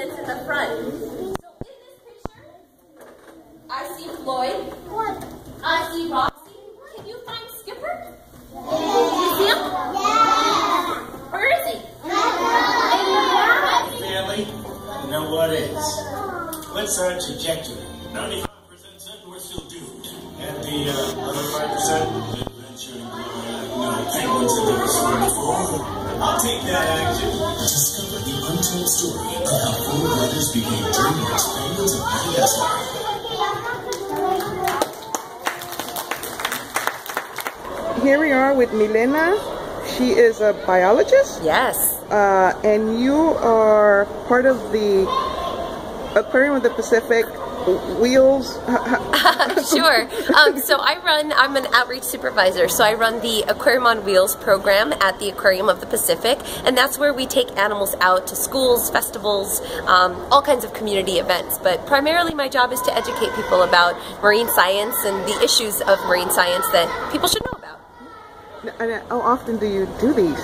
exhibits in the front. So in this picture, I see Floyd. I see Roxy. Can you find Skipper? You see him? Yeah. Where is he? Really? You know what is? What's our trajectory? 95% certain we're still doomed. And the other 5% adventure and penguins in the storm. I'll take that action. Discover the untold story of how four brothers became dreamers, penguins of Madagascar. Here we are with Milena. She is a biologist. Yes. And you are part of the Aquarium of the Pacific Wheels. Sure. So I'm an outreach supervisor, so I run the Aquarium on Wheels program at the Aquarium of the Pacific, and that's where we take animals out to schools, festivals, all kinds of community events. But primarily my job is to educate people about marine science and the issues of marine science that people should know about. And how often do you do these?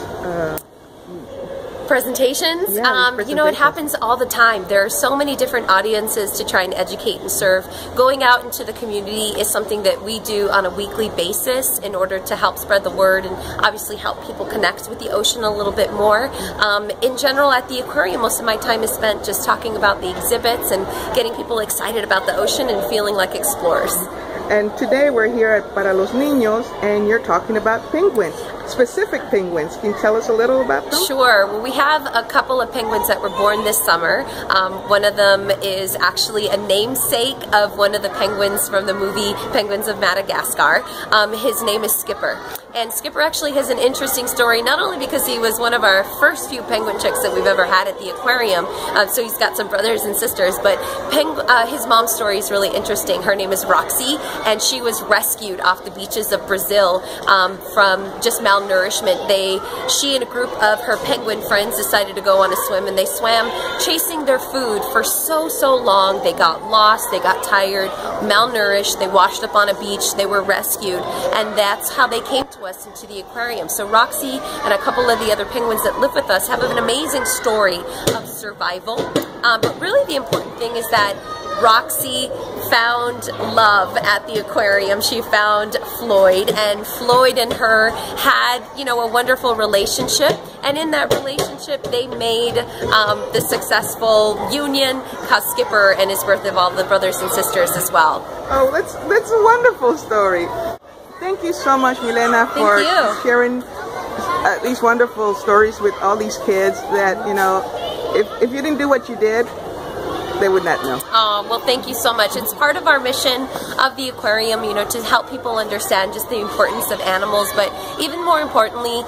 Presentations? You know, it happens all the time. There are so many different audiences to try and educate and serve. Going out into the community is something that we do on a weekly basis in order to help spread the word and obviously help people connect with the ocean a little bit more. In general, at the aquarium, most of my time is spent just talking about the exhibits and getting people excited about the ocean and feeling like explorers. And today we're here at Para Los Niños, and you're talking about penguins, specific penguins. Can you tell us a little about them? Sure. Well, we have a couple of penguins that were born this summer. One of them is actually a namesake of one of the penguins from the movie Penguins of Madagascar. His name is Skipper. And Skipper actually has an interesting story, not only because he was one of our first few penguin chicks that we've ever had at the aquarium, so he's got some brothers and sisters, but his mom's story is really interesting. Her name is Roxy, and she was rescued off the beaches of Brazil from just malnourishment. She and a group of her penguin friends decided to go on a swim, and they swam chasing their food for so long. They got lost, they got tired, malnourished, they washed up on a beach, they were rescued, and that's how they came to us into the aquarium. So Roxy and a couple of the other penguins that live with us have an amazing story of survival. But really the important thing is that Roxy found love at the aquarium. She found Floyd, and Floyd and her had, you know, a wonderful relationship, and in that relationship they made the successful union caused Skipper and his birth of all the brothers and sisters as well. Oh, that's a wonderful story. Thank you so much, Milena, for sharing these wonderful stories with all these kids that, you know, if you didn't do what you did, they would not know. Oh, well, thank you so much. It's part of our mission of the aquarium, you know, to help people understand just the importance of animals, but even more importantly,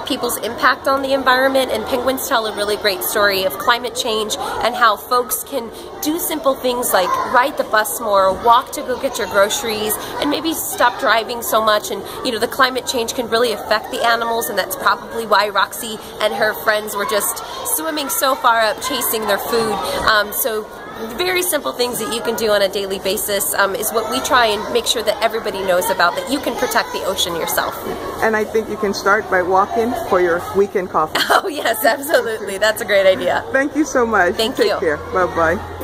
people's impact on the environment. And penguins tell a really great story of climate change and how folks can do simple things like ride the bus more, walk to go get your groceries, and maybe stop driving so much. And, you know, the climate change can really affect the animals, and that's probably why Roxy and her friends were just swimming so far up chasing their food. So very simple things that you can do on a daily basis is what we try and make sure that everybody knows about, that you can protect the ocean yourself. And I think you can start by walking for your weekend coffee. Oh yes, absolutely. That's a great idea. Thank you so much. Thank you. Take care. Bye-bye.